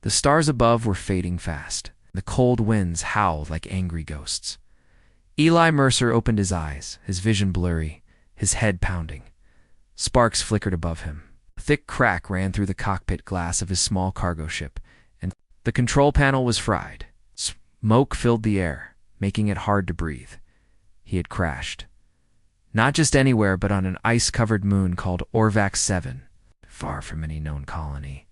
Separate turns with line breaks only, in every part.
The stars above were fading fast. The cold winds howled like angry ghosts. Eli Mercer opened his eyes, his vision blurry, his head pounding. Sparks flickered above him. A thick crack ran through the cockpit glass of his small cargo ship, and the control panel was fried. Smoke filled the air, making it hard to breathe. He had crashed. Not just anywhere, but on an ice-covered moon called Orvax 7, far from any known colony.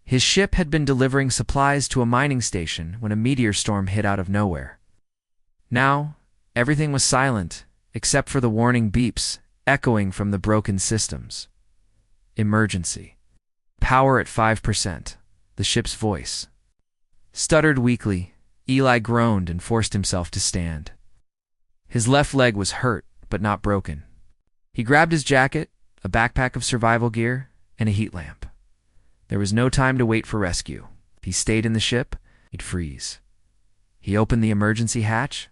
His ship had been delivering supplies to a mining station when a meteor storm hit out of nowhere. Now, everything was silent, except for the warning beeps echoing from the broken systems. Emergency. Power at 5%, the ship's voice. Stuttered weakly, Eli groaned and forced himself to stand. His left leg was hurt, but not broken. He grabbed his jacket, a backpack of survival gear, and a heat lamp. There was no time to wait for rescue. If he stayed in the ship, he'd freeze. He opened the emergency hatch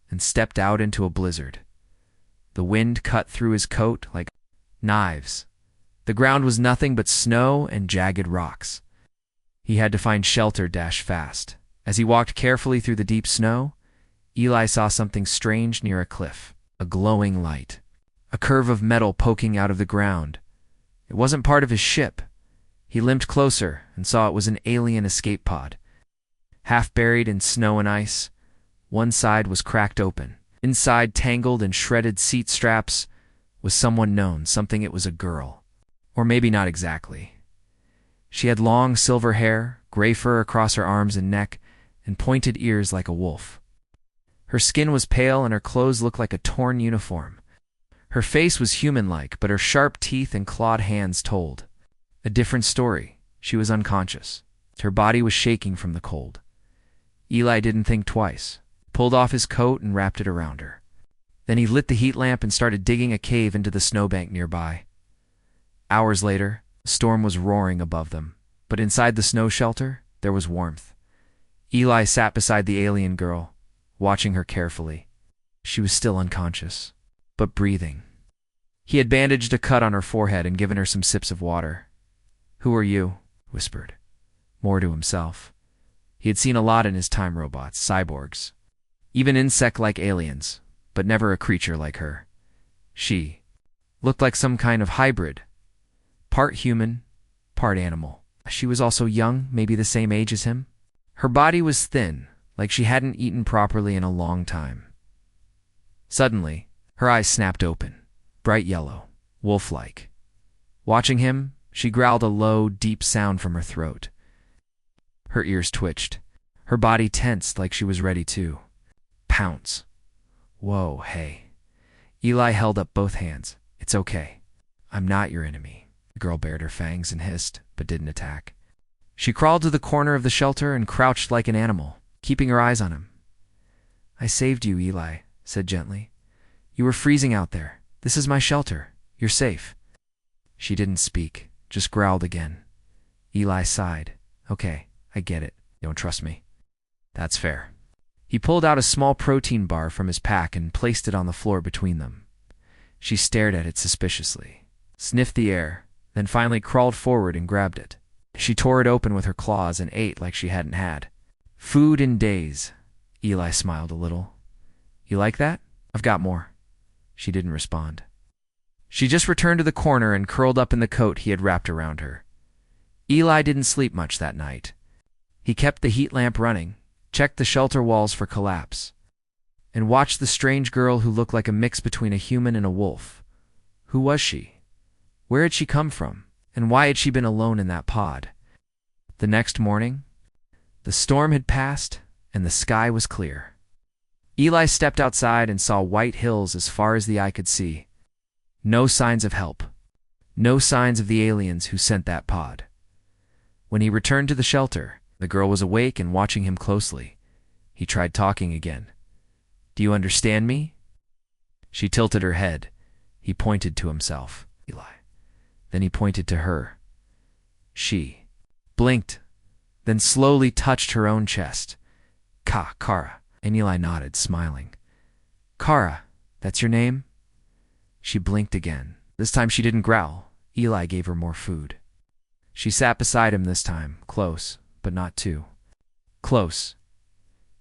and stepped out into a blizzard. The wind cut through his coat like knives. The ground was nothing but snow and jagged rocks. He had to find shelter fast. As he walked carefully through the deep snow, Eli saw something strange near a cliff, a glowing light, a curve of metal poking out of the ground. It wasn't part of his ship. He limped closer and saw it was an alien escape pod. Half buried in snow and ice, one side was cracked open. Inside, tangled in shredded seat straps, was someone known, something. It was a girl. Or maybe not exactly. She had long silver hair, gray fur across her arms and neck, and pointed ears like a wolf. Her skin was pale and her clothes looked like a torn uniform. Her face was human-like, but her sharp teeth and clawed hands told a different story. She was unconscious. Her body was shaking from the cold. Eli didn't think twice, pulled off his coat and wrapped it around her. Then he lit the heat lamp and started digging a cave into the snowbank nearby. Hours later, the storm was roaring above them, but inside the snow shelter, there was warmth. Eli sat beside the alien girl, watching her carefully. She was still unconscious, but breathing. He had bandaged a cut on her forehead and given her some sips of water. "Who are you?" whispered, more to himself. He had seen a lot in his time: robots, cyborgs, even insect-like aliens, but never a creature like her. She looked like some kind of hybrid, part human, part animal. She was also young, maybe the same age as him. Her body was thin, like she hadn't eaten properly in a long time. Suddenly, her eyes snapped open, bright yellow, wolf-like. Watching him, she growled a low, deep sound from her throat. Her ears twitched. Her body tensed like she was ready to pounce. "Whoa, hey." Eli held up both hands. "It's okay. I'm not your enemy." The girl bared her fangs and hissed, but didn't attack. She crawled to the corner of the shelter and crouched like an animal, keeping her eyes on him. "I saved you," Eli said gently. "You were freezing out there. This is my shelter. You're safe." She didn't speak, just growled again. Eli sighed. "Okay, I get it. You don't trust me. That's fair." He pulled out a small protein bar from his pack and placed it on the floor between them. She stared at it suspiciously, sniffed the air, then finally crawled forward and grabbed it. She tore it open with her claws and ate like she hadn't had food in days. Eli smiled a little. "You like that? I've got more." She didn't respond. She just returned to the corner and curled up in the coat he had wrapped around her. Eli didn't sleep much that night. He kept the heat lamp running, checked the shelter walls for collapse, and watched the strange girl who looked like a mix between a human and a wolf. Who was she? Where had she come from? And why had she been alone in that pod? The next morning, the storm had passed and the sky was clear. Eli stepped outside and saw white hills as far as the eye could see. No signs of help. No signs of the aliens who sent that pod. When he returned to the shelter, the girl was awake and watching him closely. He tried talking again. "Do you understand me?" She tilted her head. He pointed to himself. Eli. Then he pointed to her. She blinked, then slowly touched her own chest. Kara. And Eli nodded, smiling. "Kara, that's your name?" She blinked again. This time she didn't growl. Eli gave her more food. She sat beside him this time, close, but not too close.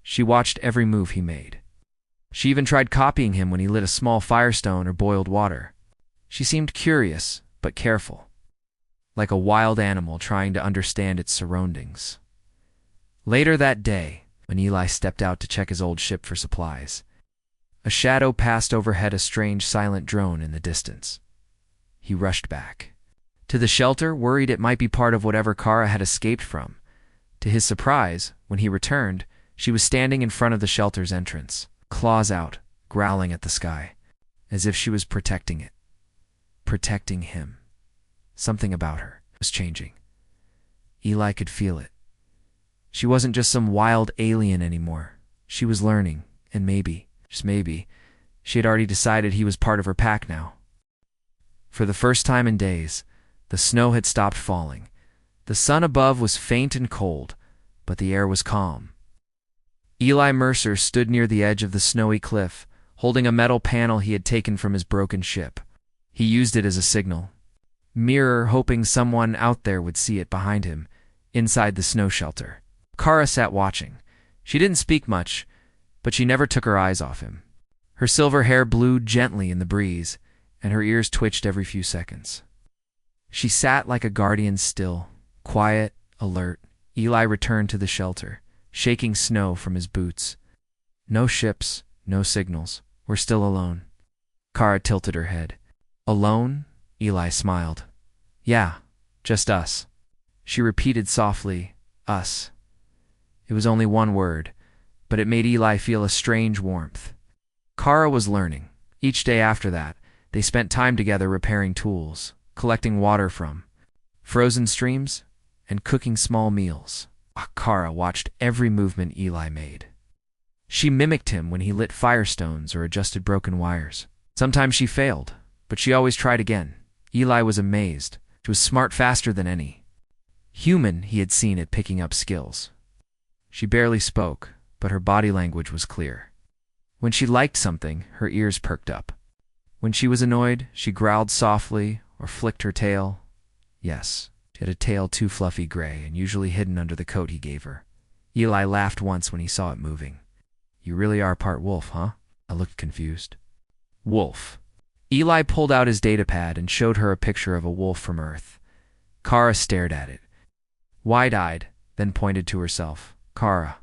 She watched every move he made. She even tried copying him when he lit a small firestone or boiled water. She seemed curious, but careful, like a wild animal trying to understand its surroundings. Later that day, when Eli stepped out to check his old ship for supplies, a shadow passed overhead, a strange silent drone in the distance. He rushed back to the shelter, worried it might be part of whatever Kara had escaped from. To his surprise, when he returned, she was standing in front of the shelter's entrance, claws out, growling at the sky, as if she was protecting it. Protecting him. Something about her was changing. Eli could feel it. She wasn't just some wild alien anymore. She was learning, and maybe, just maybe, she had already decided he was part of her pack now. For the first time in days, the snow had stopped falling. The sun above was faint and cold, but the air was calm. Eli Mercer stood near the edge of the snowy cliff, holding a metal panel he had taken from his broken ship. He used it as a signal mirror, hoping someone out there would see it behind him, inside the snow shelter. Kara sat watching. She didn't speak much, but she never took her eyes off him. Her silver hair blew gently in the breeze, and her ears twitched every few seconds. She sat like a guardian, still, quiet, alert. Eli returned to the shelter, shaking snow from his boots. No ships, no signals. We're still alone. Kara tilted her head. Alone? Eli smiled. Yeah, just us. She repeated softly, us. It was only one word, but it made Eli feel a strange warmth. Kara was learning. Each day after that, they spent time together repairing tools, collecting water from frozen streams, and cooking small meals. Kara watched every movement Eli made. She mimicked him when he lit firestones or adjusted broken wires. Sometimes she failed, but she always tried again. Eli was amazed. She was smart, faster than any human he had seen at picking up skills. She barely spoke, but her body language was clear. When she liked something, her ears perked up. When she was annoyed, she growled softly or flicked her tail. Yes, she had a tail too fluffy gray and usually hidden under the coat he gave her. Eli laughed once when he saw it moving. You really are part wolf, huh? I looked confused. Wolf. Eli pulled out his datapad and showed her a picture of a wolf from Earth. Kara stared at it, wide-eyed, then pointed to herself. Kara.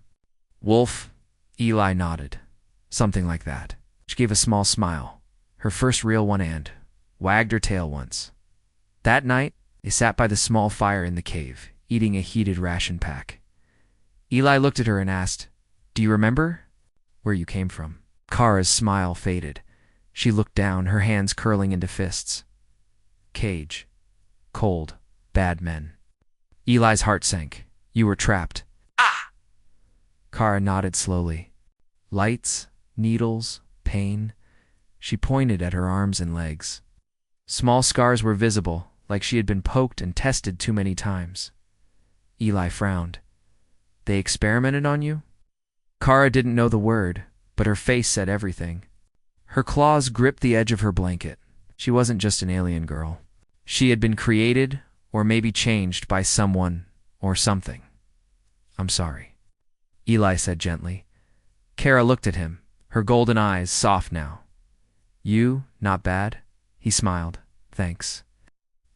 Wolf? Eli nodded. Something like that. She gave a small smile, her first real one, and wagged her tail once. That night, they sat by the small fire in the cave, eating a heated ration pack. Eli looked at her and asked, Do you remember where you came from? Kara's smile faded. She looked down, her hands curling into fists. Cage. Cold. Bad men. Eli's heart sank. You were trapped. Ah! Kara nodded slowly. Lights, needles, pain. She pointed at her arms and legs. Small scars were visible, like she had been poked and tested too many times. Eli frowned. They experimented on you? Kara didn't know the word, but her face said everything. Her claws gripped the edge of her blanket. She wasn't just an alien girl. She had been created, or maybe changed by someone or something. I'm sorry, Eli said gently. Kara looked at him, her golden eyes soft now. You, not bad? He smiled. Thanks.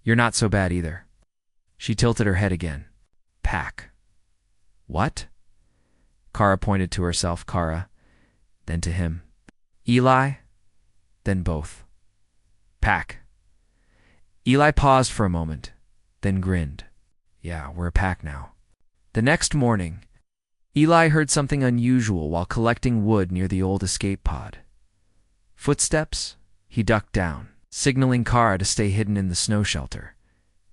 You're not so bad either. She tilted her head again. Pack. What? Kara pointed to herself. Kara, then to him. Eli, then both. Pack. Eli paused for a moment, then grinned. Yeah, we're a pack now. The next morning, Eli heard something unusual while collecting wood near the old escape pod. Footsteps? He ducked down, signaling Kara to stay hidden in the snow shelter.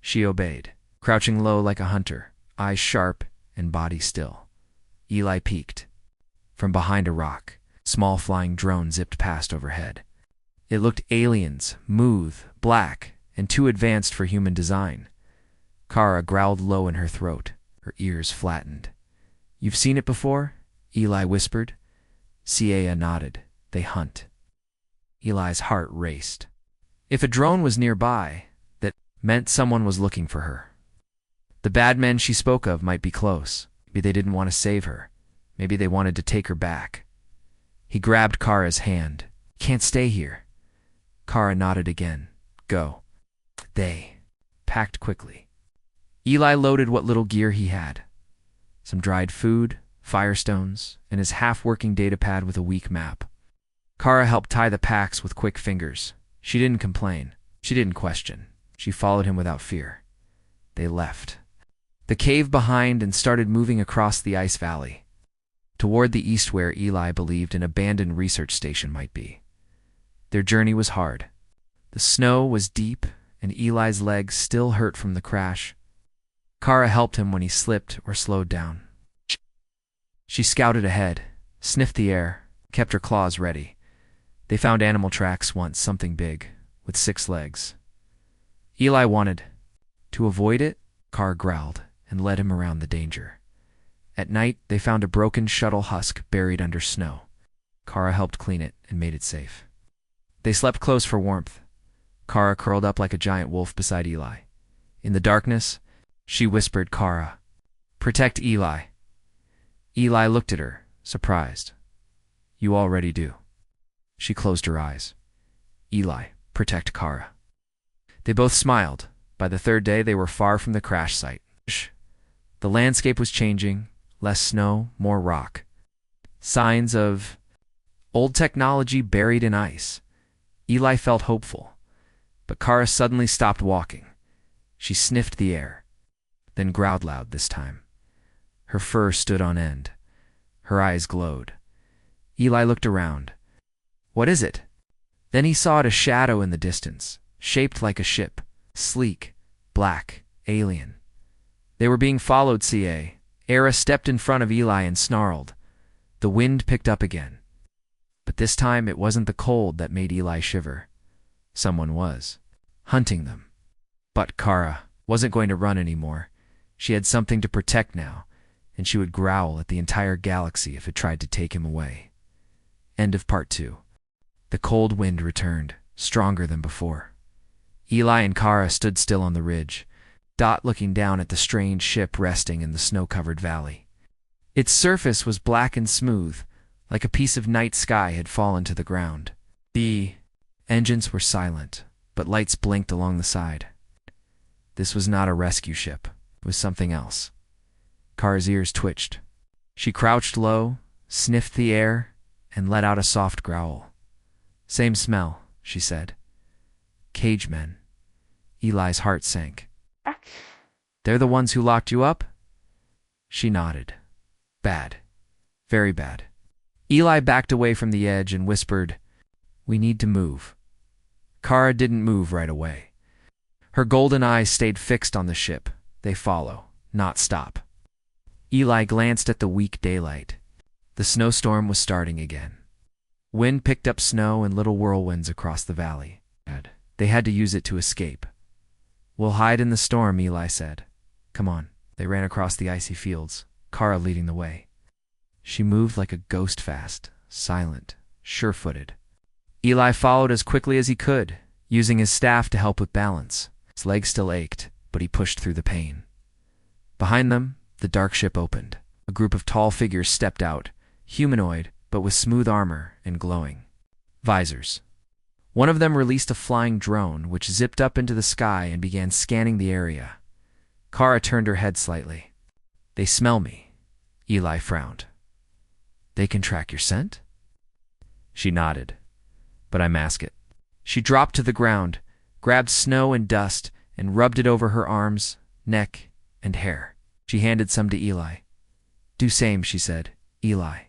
She obeyed, crouching low like a hunter, eyes sharp and body still. Eli peeked. From behind a rock, small flying drone zipped past overhead. It looked aliens, smooth, black, and too advanced for human design. Kara growled low in her throat, her ears flattened. You've seen it before? Eli whispered. Cia nodded. They hunt. Eli's heart raced. If a drone was nearby, that meant someone was looking for her. The bad men she spoke of might be close. Maybe they didn't want to save her. Maybe they wanted to take her back. He grabbed Kara's hand. Can't stay here. Kara nodded again. Go. They packed quickly. Eli loaded what little gear he had. Some dried food, firestones, and his half-working datapad with a weak map. Kara helped tie the packs with quick fingers. She didn't complain. She didn't question. She followed him without fear. They left the cave behind and started moving across the ice valley, toward the east where Eli believed an abandoned research station might be. Their journey was hard. The snow was deep, and Eli's legs still hurt from the crash. Kara helped him when he slipped or slowed down. She scouted ahead, sniffed the air, kept her claws ready. They found animal tracks once, something big, with 6 legs. Eli wanted to avoid it. Kara growled and led him around the danger. At night, they found a broken shuttle husk buried under snow. Kara helped clean it and made it safe. They slept close for warmth. Kara curled up like a giant wolf beside Eli. In the darkness, she whispered, Kara, protect Eli. Eli looked at her, surprised. You already do. She closed her eyes. Eli, protect Kara. They both smiled. By the 3rd day, they were far from the crash site. The landscape was changing, less snow, more rock. Signs of old technology buried in ice. Eli felt hopeful, but Kara suddenly stopped walking. She sniffed the air, then growled loud this time. Her fur stood on end. Her eyes glowed. Eli looked around. What is it? Then he saw a shadow in the distance, shaped like a ship, sleek, black, alien. They were being followed, CA. Era stepped in front of Eli and snarled. The wind picked up again. But this time it wasn't the cold that made Eli shiver. Someone was hunting them. But Kara wasn't going to run anymore. She had something to protect now, and she would growl at the entire galaxy if it tried to take him away. End of part 2. The cold wind returned, stronger than before. Eli and Kara stood still on the ridge, Dot looking down at the strange ship resting in the snow-covered valley. Its surface was black and smooth, like a piece of night sky had fallen to the ground. The engines were silent, but lights blinked along the side. This was not a rescue ship. It was something else. Kara's ears twitched. She crouched low, sniffed the air, and let out a soft growl. Same smell, she said. Cage men. Eli's heart sank. They're the ones who locked you up? She nodded. Bad. Very bad. Eli backed away from the edge and whispered, We need to move. Kara didn't move right away. Her golden eyes stayed fixed on the ship. They follow, not stop. Eli glanced at the weak daylight. The snowstorm was starting again. Wind picked up snow and little whirlwinds across the valley. They had to use it to escape. We'll hide in the storm, Eli said. Come on. They ran across the icy fields, Kara leading the way. She moved like a ghost fast, silent, sure-footed. Eli followed as quickly as he could, using his staff to help with balance. His legs still ached, but he pushed through the pain. Behind them, the dark ship opened. A group of tall figures stepped out, humanoid, but with smooth armor and glowing visors. One of them released a flying drone, which zipped up into the sky and began scanning the area. Kara turned her head slightly. They smell me. Eli frowned. They can track your scent? She nodded. But I mask it. She dropped to the ground, grabbed snow and dust, and rubbed it over her arms, neck, and hair. She handed some to Eli. Do same, she said. Eli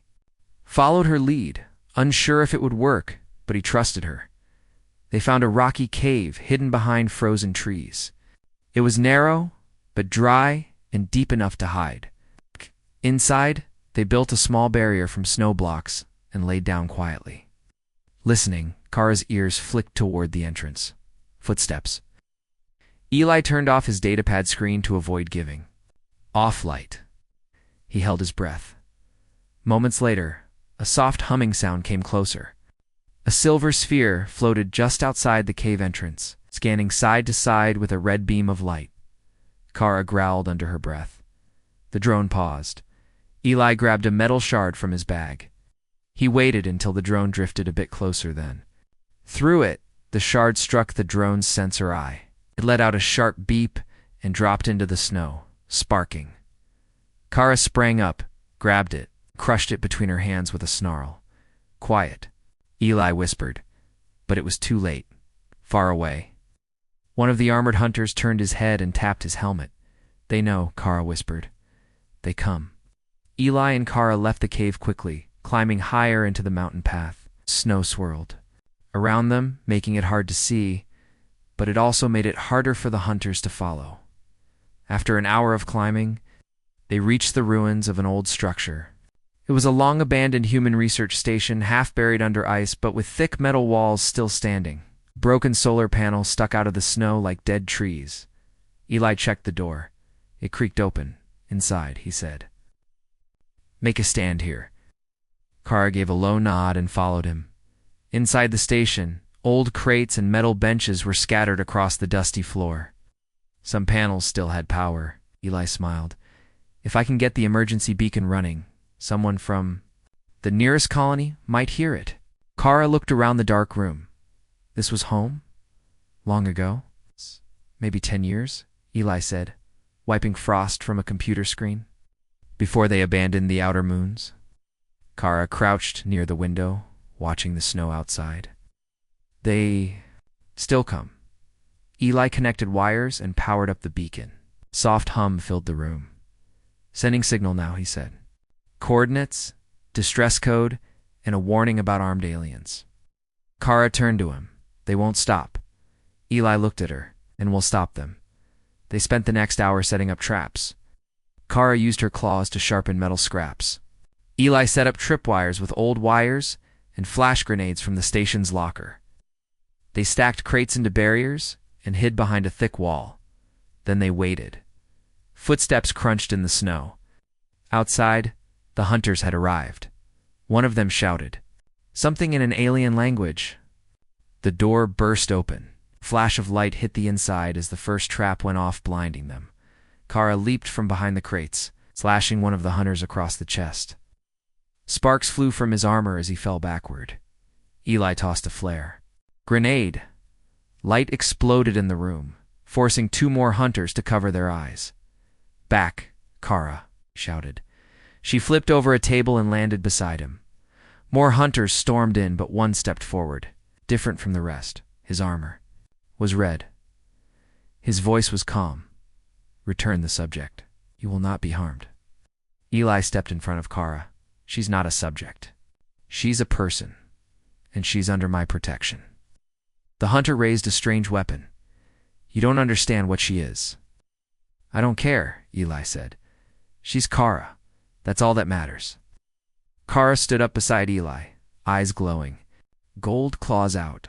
followed her lead, unsure if it would work, but he trusted her. They found a rocky cave hidden behind frozen trees. It was narrow, but dry and deep enough to hide. Inside, they built a small barrier from snow blocks and laid down quietly. Listening, Kara's ears flicked toward the entrance. Footsteps. Eli turned off his datapad screen to avoid giving off light. He held his breath. Moments later, a soft humming sound came closer. A silver sphere floated just outside the cave entrance, scanning side to side with a red beam of light. Kara growled under her breath. The drone paused. Eli grabbed a metal shard from his bag. He waited until the drone drifted a bit closer then. Through it, the shard struck the drone's sensor eye. It let out a sharp beep and dropped into the snow, sparking. Kara sprang up, grabbed it, crushed it between her hands with a snarl. "Quiet," Eli whispered, but it was too late. Far away. One of the armored hunters turned his head and tapped his helmet. "They know," Kara whispered. "They come." Eli and Kara left the cave quickly, climbing higher into the mountain path. Snow swirled around them, making it hard to see, but it also made it harder for the hunters to follow. After an hour of climbing, they reached the ruins of an old structure. It was a long-abandoned human research station, half buried under ice, but with thick metal walls still standing. Broken solar panels stuck out of the snow like dead trees. Eli checked the door. It creaked open. "Inside," he said. "Make a stand here." Kara gave a low nod and followed him. Inside the station, old crates and metal benches were scattered across the dusty floor. Some panels still had power. Eli smiled. "If I can get the emergency beacon running, someone from the nearest colony might hear it." Kara looked around the dark room. This was home? Long ago? Maybe 10 years, Eli said, wiping frost from a computer screen. Before they abandoned the outer moons. Kara crouched near the window, watching the snow outside. "They still come." Eli connected wires and powered up the beacon. Soft hum filled the room. "Sending signal now," he said. "Coordinates, distress code, and a warning about armed aliens." Kara turned to him. "They won't stop." Eli looked at her. "And we'll stop them." They spent the next hour setting up traps. Kara used her claws to sharpen metal scraps. Eli set up tripwires with old wires and flash grenades from the station's locker. They stacked crates into barriers and hid behind a thick wall. Then they waited. Footsteps crunched in the snow. Outside, the hunters had arrived. One of them shouted, something in an alien language. The door burst open. A flash of light hit the inside as the first trap went off, blinding them. Kara leaped from behind the crates, slashing one of the hunters across the chest. Sparks flew from his armor as he fell backward. Eli tossed a flare. Grenade! Light exploded in the room, forcing 2 more hunters to cover their eyes. "Back, Kara," shouted. She flipped over a table and landed beside him. More hunters stormed in, but one stepped forward, different from the rest. His armor was red. His voice was calm. "Return the subject. You will not be harmed." Eli stepped in front of Kara. "She's not a subject. She's a person, and she's under my protection." The hunter raised a strange weapon. "You don't understand what she is." "I don't care," Eli said. "She's Kara. That's all that matters." Kara stood up beside Eli, eyes glowing, gold claws out.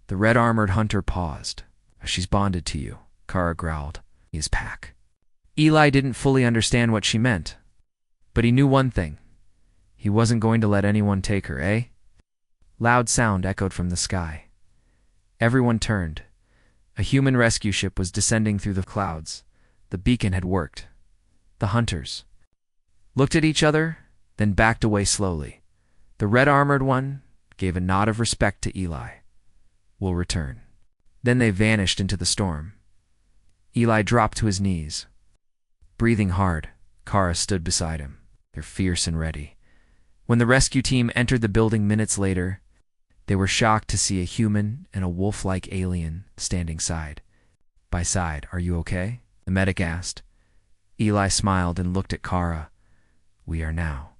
The red-armored hunter paused. "She's bonded to you," Kara growled. "His pack." Eli didn't fully understand what she meant, but he knew one thing. He wasn't going to let anyone take her, eh? Loud sound echoed from the sky. Everyone turned. A human rescue ship was descending through the clouds. The beacon had worked. The hunters looked at each other, then backed away slowly. The red-armored one gave a nod of respect to Eli. "We'll return." Then they vanished into the storm. Eli dropped to his knees. Breathing hard, Kara stood beside him. They're fierce and ready. When the rescue team entered the building minutes later, they were shocked to see a human and a wolf-like alien standing side by side. "Are you okay?" the medic asked. Eli smiled and looked at Kara. "We are now."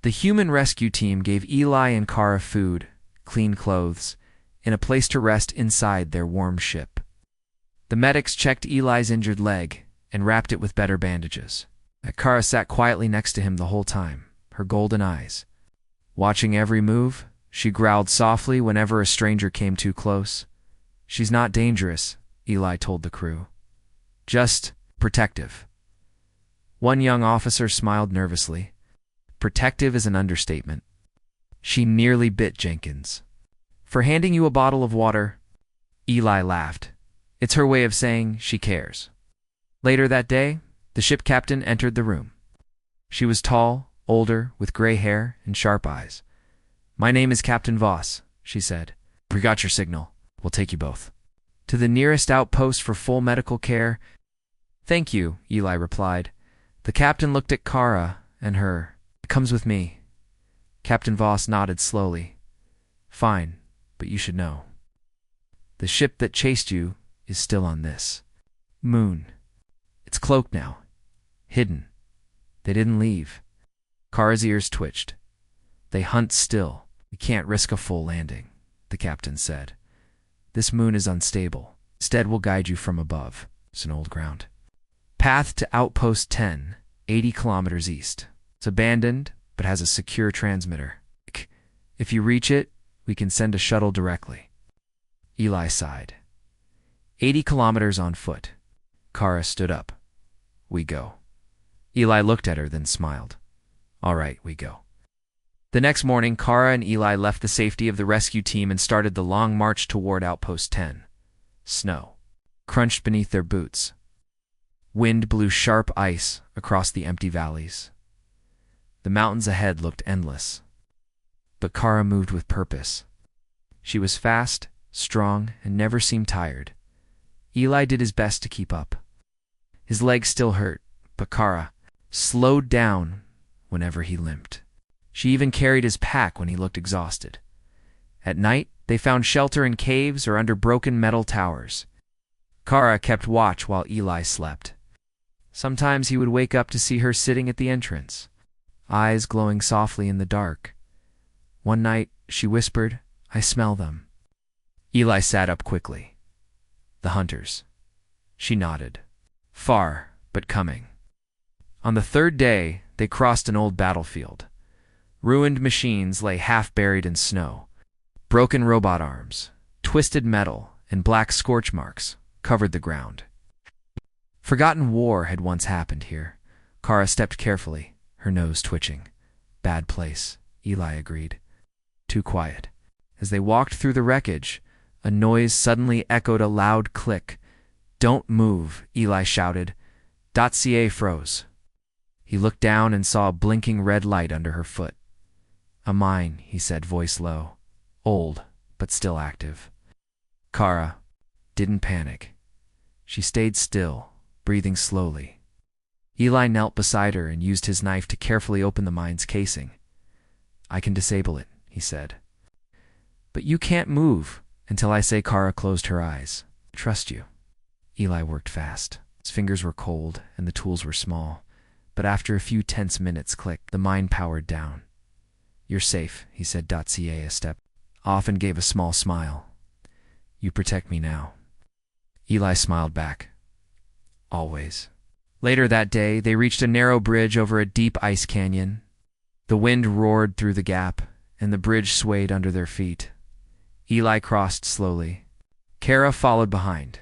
The human rescue team gave Eli and Kara food, clean clothes, and a place to rest inside their warm ship. The medics checked Eli's injured leg and wrapped it with better bandages. Kara sat quietly next to him the whole time, her golden eyes watching every move. She growled softly whenever a stranger came too close. "She's not dangerous," Eli told the crew. "Just protective." One young officer smiled nervously. "Protective is an understatement." She nearly bit Jenkins. "For handing you a bottle of water," Eli laughed. "It's her way of saying she cares." Later that day, the ship captain entered the room. She was tall, older, with gray hair and sharp eyes. "My name is Captain Voss," she said. "We got your signal. We'll take you both to the nearest outpost for full medical care." "Thank you," Eli replied. The captain looked at Kara and her. "It comes with me." Captain Voss nodded slowly. "Fine, but you should know. The ship that chased you is still on this moon. It's cloaked now. Hidden. They didn't leave." Kara's ears twitched. "They hunt still. We can't risk a full landing," the captain said. "This moon is unstable. Instead, we'll guide you from above. It's an old ground. Path to Outpost 10, 80 kilometers east. It's abandoned, but has a secure transmitter. If you reach it, we can send a shuttle directly." Eli sighed. 80 kilometers on foot. Kara stood up. "We go." Eli looked at her, then smiled. "All right, we go." The next morning, Kara and Eli left the safety of the rescue team and started the long march toward Outpost 10. Snow crunched beneath their boots. Wind blew sharp ice across the empty valleys. The mountains ahead looked endless. But Kara moved with purpose. She was fast, strong, and never seemed tired. Eli did his best to keep up. His legs still hurt, but Kara slowed down whenever he limped. She even carried his pack when he looked exhausted. At night, they found shelter in caves or under broken metal towers. Kara kept watch while Eli slept. Sometimes he would wake up to see her sitting at the entrance, eyes glowing softly in the dark. One night, she whispered, "I smell them." Eli sat up quickly. "The hunters." She nodded. "Far, but coming." On the third day, they crossed an old battlefield. Ruined machines lay half buried in snow. Broken robot arms, twisted metal, and black scorch marks covered the ground. Forgotten war had once happened here. Kara stepped carefully, her nose twitching. "Bad place," Eli agreed. "Too quiet." As they walked through the wreckage, a noise suddenly echoed a loud click. "Don't move," Eli shouted. .ca froze. He looked down and saw a blinking red light under her foot. "A mine," he said, voice low. "Old, but still active." Kara didn't panic. She stayed still, breathing slowly. Eli knelt beside her and used his knife to carefully open the mine's casing. "I can disable it," he said. "But you can't move until I say." Kara closed her eyes. "Trust you." Eli worked fast. His fingers were cold and the tools were small. But after a few tense minutes, the mine powered down. "You're safe," he said. .ca a step off and gave a small smile. "You protect me now." Eli smiled back. "Always." Later that day, they reached a narrow bridge over a deep ice canyon. The wind roared through the gap, and the bridge swayed under their feet. Eli crossed slowly. Kara followed behind,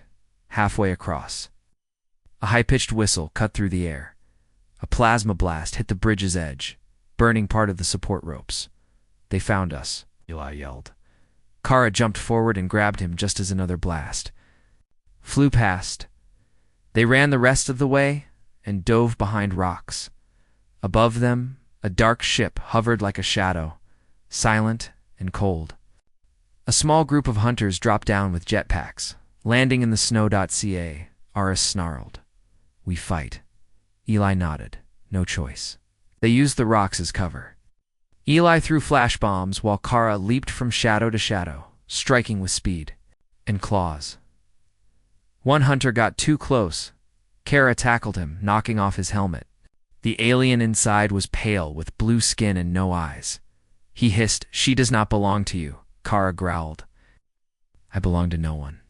halfway across. A high-pitched whistle cut through the air. A plasma blast hit the bridge's edge, burning part of the support ropes. "They found us," Eli yelled. Kara jumped forward and grabbed him just as another blast flew past. They ran the rest of the way and dove behind rocks. Above them, a dark ship hovered like a shadow, silent and cold. A small group of hunters dropped down with jetpacks, landing in the snow. .ca, Aris snarled. "We fight." Eli nodded. "No choice." They used the rocks as cover. Eli threw flash bombs while Kara leaped from shadow to shadow, striking with speed and claws. One hunter got too close. Kara tackled him, knocking off his helmet. The alien inside was pale, with blue skin and no eyes. He hissed, "She does not belong to you." Kara growled, "I belong to no one."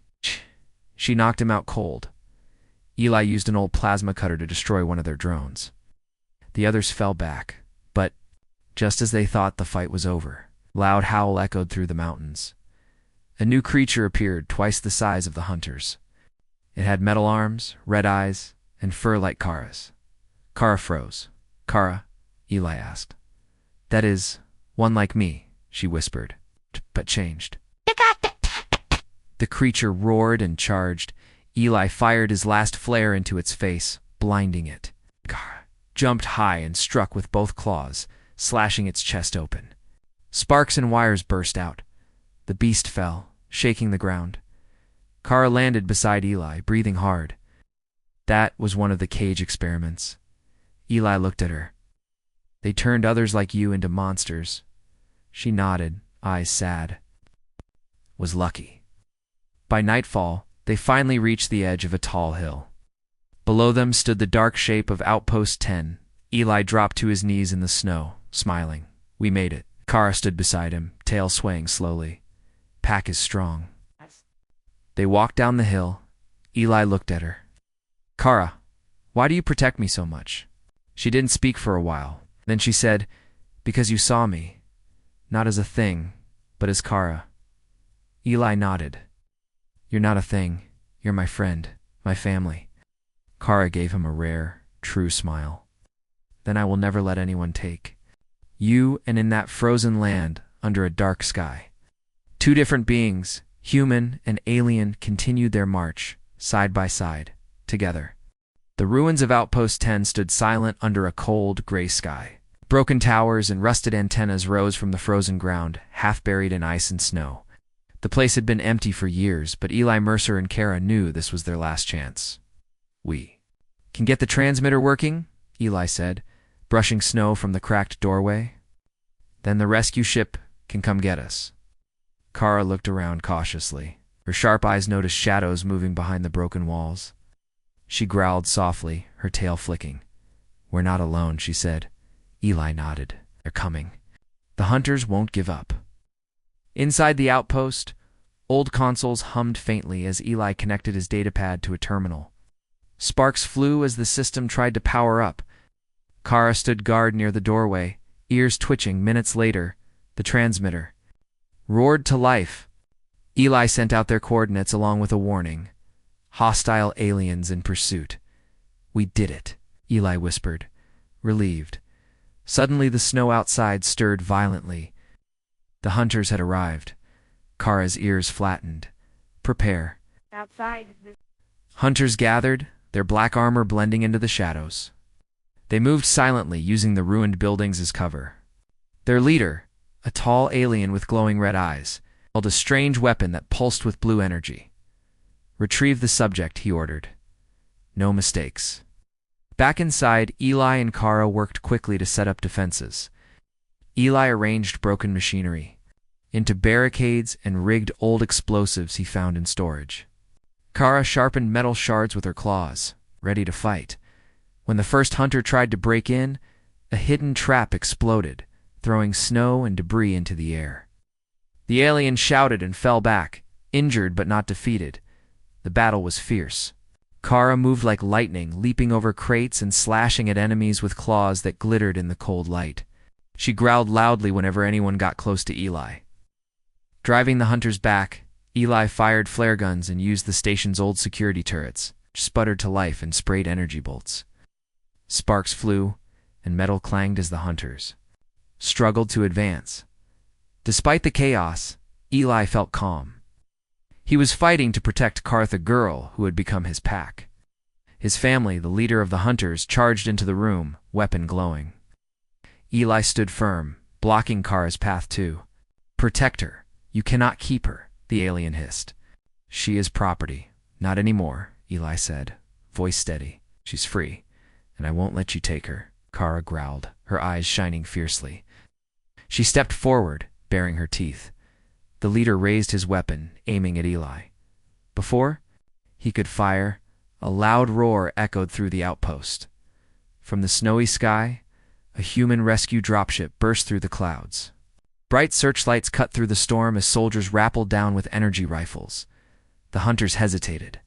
She knocked him out cold. Eli used an old plasma cutter to destroy one of their drones. The others fell back, but just as they thought the fight was over, a loud howl echoed through the mountains. A new creature appeared, twice the size of the hunters. It had metal arms, red eyes, and fur like Kara's. Kara froze. "Kara?" Eli asked. "That is, one like me," she whispered, but changed. The creature roared and charged. Eli fired his last flare into its face, blinding it. Kara jumped high and struck with both claws, slashing its chest open. Sparks and wires burst out. The beast fell, shaking the ground. Kara landed beside Eli, breathing hard. That was one of the cage experiments. Eli looked at her. They turned others like you into monsters. She nodded, eyes sad. Was lucky. By nightfall, they finally reached the edge of a tall hill. Below them stood the dark shape of Outpost 10. Eli dropped to his knees in the snow, smiling. We made it. Kara stood beside him, tail swaying slowly. Pack is strong. They walked down the hill. Eli looked at her. Kara, why do you protect me so much? She didn't speak for a while. Then she said, because you saw me. Not as a thing, but as Kara. Eli nodded. You're not a thing. You're my friend, my family. Kara gave him a rare, true smile. Then I will never let anyone take you, and in that frozen land, under a dark sky. Two different beings, human and alien, continued their march, side by side, together. The ruins of Outpost 10 stood silent under a cold, gray sky. Broken towers and rusted antennas rose from the frozen ground, half buried in ice and snow. The place had been empty for years, but Eli Mercer and Kara knew this was their last chance. We can get the transmitter working, Eli said, brushing snow from the cracked doorway. Then the rescue ship can come get us. Kara looked around cautiously. Her sharp eyes noticed shadows moving behind the broken walls. She growled softly, her tail flicking. We're not alone, she said. Eli nodded. They're coming. The hunters won't give up. Inside the outpost, old consoles hummed faintly as Eli connected his datapad to a terminal. Sparks flew as the system tried to power up. Kara stood guard near the doorway, ears twitching. Minutes later, the transmitter roared to life. Eli sent out their coordinates along with a warning. Hostile aliens in pursuit. We did it, Eli whispered, relieved. Suddenly the snow outside stirred violently. The hunters had arrived. Kara's ears flattened. Prepare.
Outside.
Hunters gathered, their black armor blending into the shadows. They moved silently, using the ruined buildings as cover. Their leader, a tall alien with glowing red eyes, held a strange weapon that pulsed with blue energy. Retrieve the subject, he ordered. No mistakes. Back inside, Eli and Kara worked quickly to set up defenses. Eli arranged broken machinery into barricades and rigged old explosives he found in storage. Kara sharpened metal shards with her claws, ready to fight. When the first hunter tried to break in, a hidden trap exploded, throwing snow and debris into the air. The alien shouted and fell back, injured but not defeated. The battle was fierce. Kara moved like lightning, leaping over crates and slashing at enemies with claws that glittered in the cold light. She growled loudly whenever anyone got close to Eli. Driving the hunters back, Eli fired flare guns and used the station's old security turrets, which sputtered to life and sprayed energy bolts. Sparks flew, and metal clanged as the hunters struggled to advance. Despite the chaos, Eli felt calm. He was fighting to protect Karth, the girl who had become his pack. His family, the leader of the hunters, charged into the room, weapon glowing. Eli stood firm, blocking Kara's path too. Protect her. You cannot keep her, the alien hissed. She is property. Not anymore, Eli said, voice steady. She's free, and I won't let you take her, Kara growled, her eyes shining fiercely. She stepped forward, baring her teeth. The leader raised his weapon, aiming at Eli. Before he could fire, a loud roar echoed through the outpost. From the snowy sky, a human rescue dropship burst through the clouds. Bright searchlights cut through the storm as soldiers rappelled down with energy rifles. The hunters hesitated,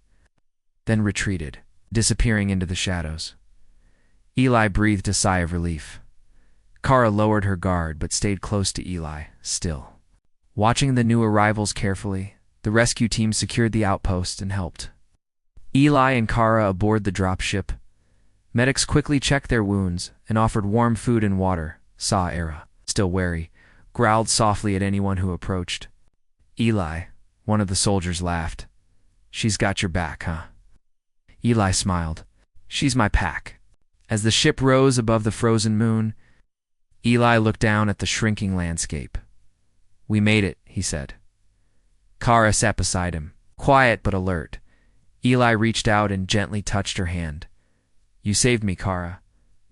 then retreated, disappearing into the shadows. Eli breathed a sigh of relief. Kara lowered her guard but stayed close to Eli, still. Watching the new arrivals carefully, the rescue team secured the outpost and helped. Eli and Kara aboard the dropship. Medics quickly checked their wounds and offered warm food and water. Era, still wary, growled softly at anyone who approached. Eli, one of the soldiers, laughed. She's got your back, huh? Eli smiled. She's my pack. As the ship rose above the frozen moon, Eli looked down at the shrinking landscape. We made it, he said. Kara sat beside him, quiet but alert. Eli reached out and gently touched her hand. You saved me, Kara.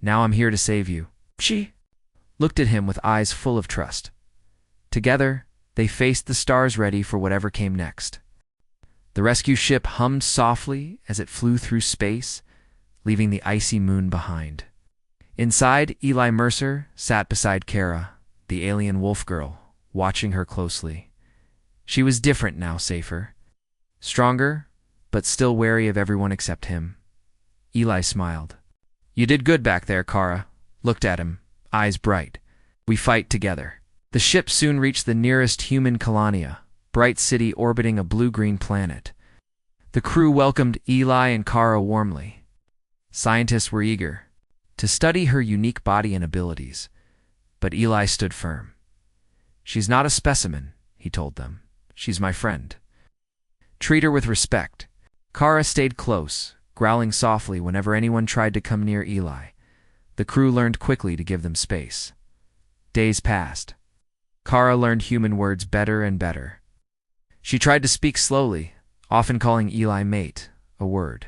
Now I'm here to save you. She looked at him with eyes full of trust. Together, they faced the stars, ready for whatever came next. The rescue ship hummed softly as it flew through space, leaving the icy moon behind. Inside, Eli Mercer sat beside Kara, the alien wolf girl, watching her closely. She was different now, safer. Stronger, but still wary of everyone except him. Eli smiled. You did good back there, Kara. Looked at him, eyes bright. We fight together. The ship soon reached the nearest human colonia, bright city orbiting a blue-green planet. The crew welcomed Eli and Kara warmly. Scientists were eager to study her unique body and abilities, but Eli stood firm. She's not a specimen, he told them. She's my friend. Treat her with respect. Kara stayed close, growling softly whenever anyone tried to come near Eli. The crew learned quickly to give them space. Days passed. Kara learned human words better and better. She tried to speak slowly, often calling Eli mate, a word.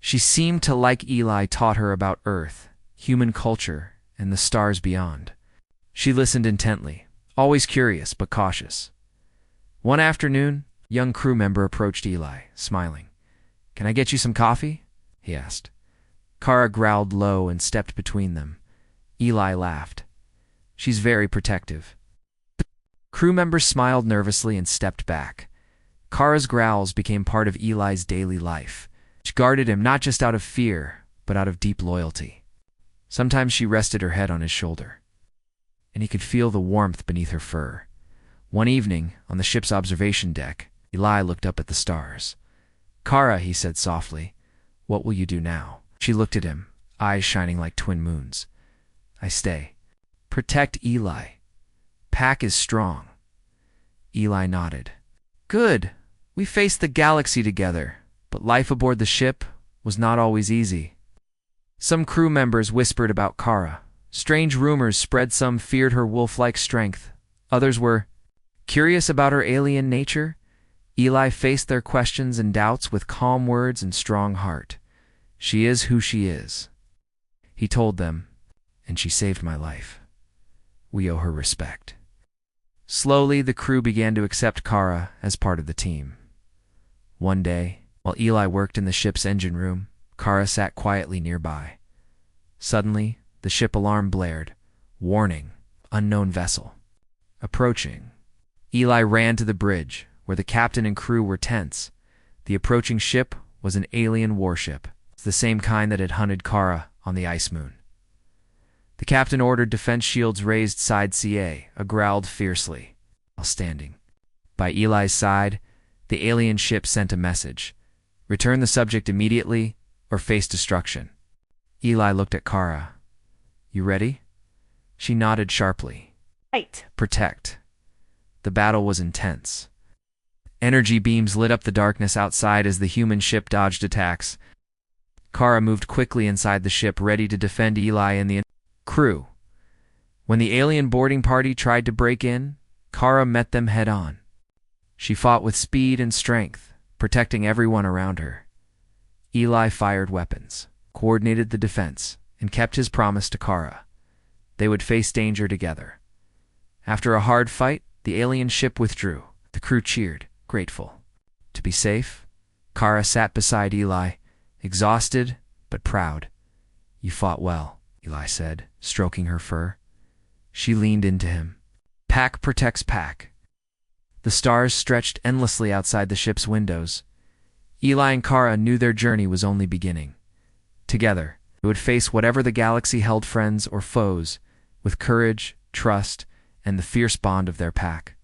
She seemed to like Eli taught her about Earth, human culture, and the stars beyond. She listened intently, always curious but cautious. One afternoon, a young crew member approached Eli, smiling. Can I get you some coffee? He asked. Kara growled low and stepped between them. Eli laughed. She's very protective. The crew member smiled nervously and stepped back. Kara's growls became part of Eli's daily life. She guarded him not just out of fear, but out of deep loyalty. Sometimes she rested her head on his shoulder, and he could feel the warmth beneath her fur. One evening, on the ship's observation deck, Eli looked up at the stars. Kara, he said softly, what will you do now? She looked at him, eyes shining like twin moons. I stay. Protect Eli. Pack is strong. Eli nodded. Good. We faced the galaxy together, but life aboard the ship was not always easy. Some crew members whispered about Kara. Strange rumors spread. Some feared her wolf-like strength. Others were curious about her alien nature. Eli faced their questions and doubts with calm words and strong heart. She is who she is, he told them, and she saved my life. We owe her respect. Slowly, the crew began to accept Kara as part of the team. One day, while Eli worked in the ship's engine room, Kara sat quietly nearby. Suddenly, the ship alarm blared. Warning, unknown vessel. Approaching. Eli ran to the bridge, where the captain and crew were tense. The approaching ship was an alien warship, the same kind that had hunted Kara on the ice moon. The captain ordered defense shields raised side CA, growled fiercely, while standing. By Eli's side, the alien ship sent a message. Return the subject immediately, or face destruction. Eli looked at Kara. You ready? She nodded sharply.
Right.
Protect. The battle was intense. Energy beams lit up the darkness outside as the human ship dodged attacks. Kara moved quickly inside the ship, ready to defend Eli and the crew. When the alien boarding party tried to break in, Kara met them head-on. She fought with speed and strength, protecting everyone around her. Eli fired weapons, coordinated the defense, and kept his promise to Kara. They would face danger together. After a hard fight, the alien ship withdrew. The crew cheered, grateful. To be safe, Kara sat beside Eli, exhausted but proud. You fought well, Eli said, stroking her fur. She leaned into him. Pack protects pack. The stars stretched endlessly outside the ship's windows. Eli and Kara knew their journey was only beginning. Together, they would face whatever the galaxy held, friends or foes, with courage, trust, and the fierce bond of their pack.